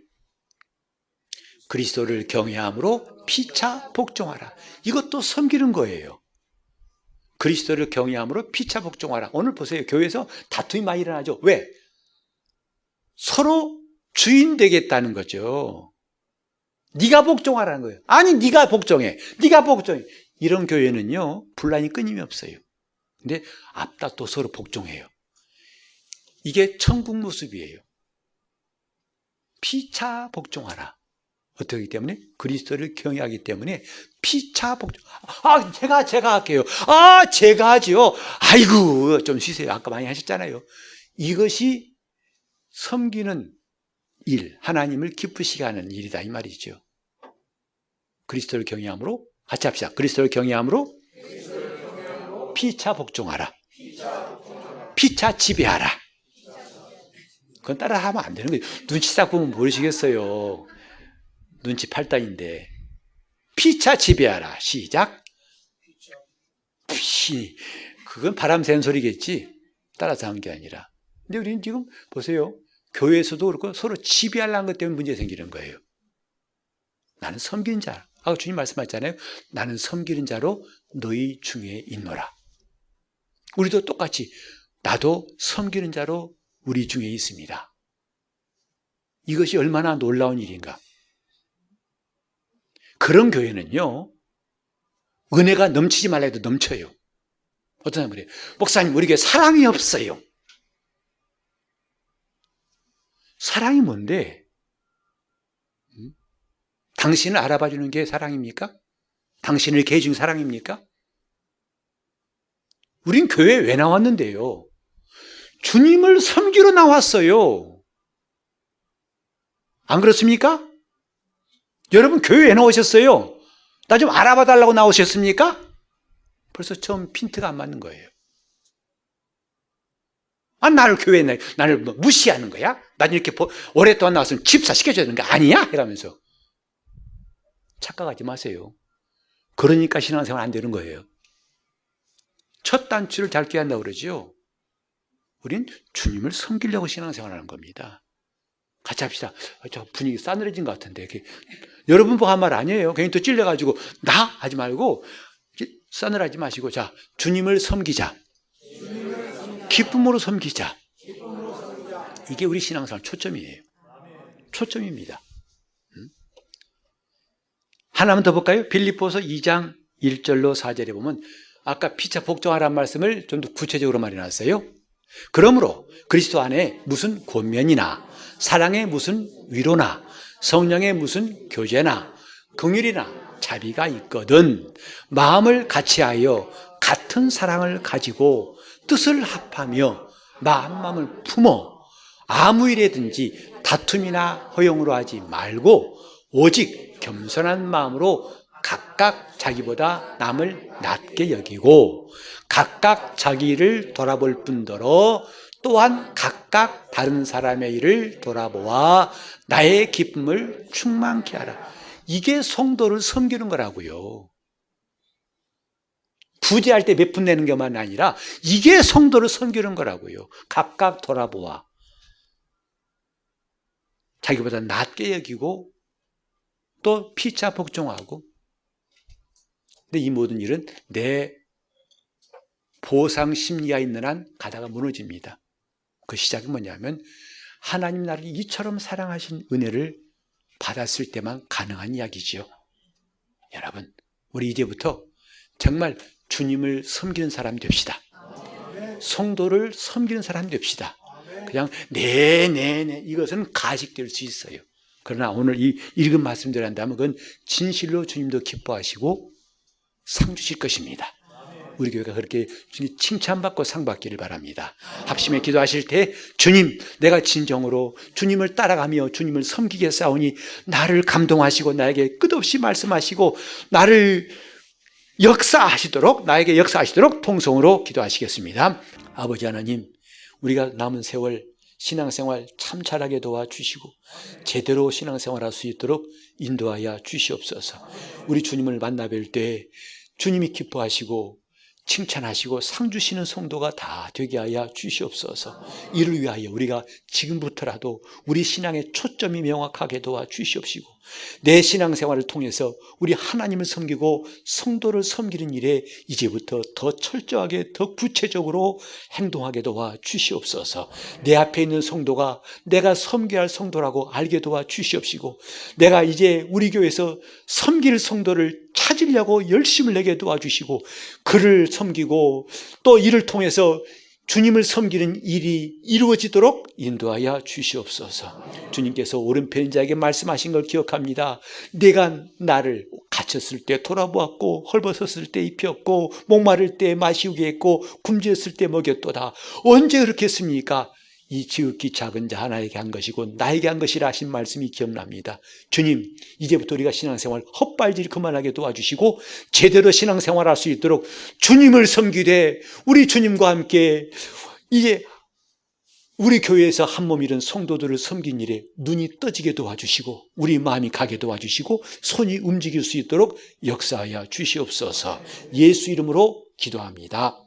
그리스도를 경외함으로 피차 복종하라. 이것도 섬기는 거예요. 그리스도를 경외함으로 피차 복종하라. 오늘 보세요. 교회에서 다툼이 많이 일어나죠. 왜? 서로 주인 되겠다는 거죠. 네가 복종하라는 거예요. 아니, 네가 복종해. 네가 복종해. 이런 교회는요, 분란이 끊임이 없어요. 근데 앞다퉈 서로 복종해요. 이게 천국 모습이에요. 피차 복종하라. 어떻기 때문에? 그리스도를 경외하기 때문에 피차 복종. 아, 제가 할게요. 아, 제가 하지요. 아이고, 좀 쉬세요. 아까 많이 하셨잖아요. 이것이 섬기는 일, 하나님을 기쁘시게 하는 일이다 이 말이죠. 그리스도를 경외함으로, 같이 합시다. 그리스도를 경외함으로 피차 복종하라. 피차 지배하라. 그건 따라하면 안 되는 거예요. 눈치 싹 보면 모르시겠어요. 눈치 팔단인데. 피차 지배하라. 시작. 그건 바람 새는 소리겠지. 따라서 한 게 아니라. 근데 우리는 지금 보세요. 교회에서도 그렇고 서로 지배하려는 것 때문에 문제 생기는 거예요. 나는 섬기는 자. 아까 주님 말씀하셨잖아요. 나는 섬기는 자로 너희 중에 있노라. 우리도 똑같이 나도 섬기는 자로 우리 중에 있습니다. 이것이 얼마나 놀라운 일인가. 그런 교회는요, 은혜가 넘치지 말라 해도 넘쳐요. 어떤 사람은 그래요. 목사님, 우리 교회 사랑이 없어요. 사랑이 뭔데? 당신을 알아봐 주는 게 사랑입니까? 당신을 개해 준 사랑입니까? 우린 교회에 왜 나왔는데요? 주님을 섬기러 나왔어요. 안 그렇습니까? 여러분 교회에 왜 나오셨어요? 나 좀 알아봐 달라고 나오셨습니까? 벌써 처음 핀트가 안 맞는 거예요. 아, 나를 교회에 나를 무시하는 거야? 난 이렇게 오랫동안 나왔으면 집사 시켜줘야 되는 거 아니야? 이러면서. 착각하지 마세요. 그러니까 신앙생활 안 되는 거예요. 첫 단추를 잘 껴야 한다고 그러죠. 우린 주님을 섬기려고 신앙생활 하는 겁니다. 같이 합시다. 저 분위기 싸늘해진 것 같은데. 여러분 보고 한 말 아니에요. 괜히 또 찔려가지고 나 하지 말고 싸늘하지 마시고, 자, 주님을 섬기자. 기쁨으로 섬기자. 이게 우리 신앙생활 초점이에요. 초점입니다. 하나만 더 볼까요? 빌립보서 2장 1절로 4절에 보면 아까 피차 복종하라는 말씀을 좀 더 구체적으로 말해놨어요. 그러므로 그리스도 안에 무슨 권면이나 사랑의 무슨 위로나 성령의 무슨 교제나 긍휼이나 자비가 있거든 마음을 같이하여 같은 사랑을 가지고 뜻을 합하며 마음을 품어 아무 일에든지 다툼이나 허용으로 하지 말고 오직 겸손한 마음으로 각각 자기보다 남을 낮게 여기고 각각 자기를 돌아볼 뿐더러 또한 각각 다른 사람의 일을 돌아보아 나의 기쁨을 충만케 하라. 이게 성도를 섬기는 거라고요. 구제할 때 몇 푼 내는 것만 아니라 이게 성도를 섬기는 거라고요. 각각 돌아보아 자기보다 낮게 여기고 또 피차 복종하고. 근데 이 모든 일은 내 보상 심리가 있는 한 가다가 무너집니다. 그 시작이 뭐냐면 하나님 나를 이처럼 사랑하신 은혜를 받았을 때만 가능한 이야기지요. 여러분, 우리 이제부터 정말 주님을 섬기는 사람 됩시다. 성도를 섬기는 사람 됩시다. 그냥 네 이것은 가식될 수 있어요. 그러나 오늘 이 읽은 말씀대로 한다면 그건 진실로 주님도 기뻐하시고 상 주실 것입니다. 우리 교회가 그렇게 주님 칭찬받고 상 받기를 바랍니다. 합심해 기도하실 때 주님, 내가 진정으로 주님을 따라가며 주님을 섬기게 싸우니 나를 감동하시고 나에게 끝없이 말씀하시고 나를 나에게 역사하시도록 통성으로 기도하시겠습니다. 아버지 하나님, 우리가 남은 세월 신앙생활 참잘하게 도와주시고 제대로 신앙생활할 수 있도록 인도하여 주시옵소서. 우리 주님을 만나 뵐 때 주님이 기뻐하시고 칭찬하시고 상 주시는 성도가 다 되게 하여 주시옵소서. 이를 위하여 우리가 지금부터라도 우리 신앙의 초점이 명확하게 도와주시옵시고 내 신앙생활을 통해서 우리 하나님을 섬기고 성도를 섬기는 일에 이제부터 더 철저하게 더 구체적으로 행동하게 도와주시옵소서. 내 앞에 있는 성도가 내가 섬겨야 할 성도라고 알게 도와주시옵시고 내가 이제 우리 교회에서 섬길 성도를 찾으려고 열심을 내게 도와주시고 그를 섬기고 또 이를 통해서 주님을 섬기는 일이 이루어지도록 인도하여 주시옵소서. 주님께서 오른편 자에게 말씀하신 걸 기억합니다. 내가 나를 갇혔을 때 돌아보았고 헐벗었을 때 입혔고 목마를 때 마시우게 했고 굶주렸을 때 먹였도다. 언제 그렇게 했습니까? 이 지극히 작은 자 하나에게 한 것이고 나에게 한 것이라 하신 말씀이 기억납니다. 주님, 이제부터 우리가 신앙생활 헛발질 그만하게 도와주시고 제대로 신앙생활할 수 있도록 주님을 섬기되 우리 주님과 함께 이제 우리 교회에서 한몸 잃은 성도들을 섬긴 일에 눈이 떠지게 도와주시고 우리 마음이 가게 도와주시고 손이 움직일 수 있도록 역사하여 주시옵소서. 예수 이름으로 기도합니다.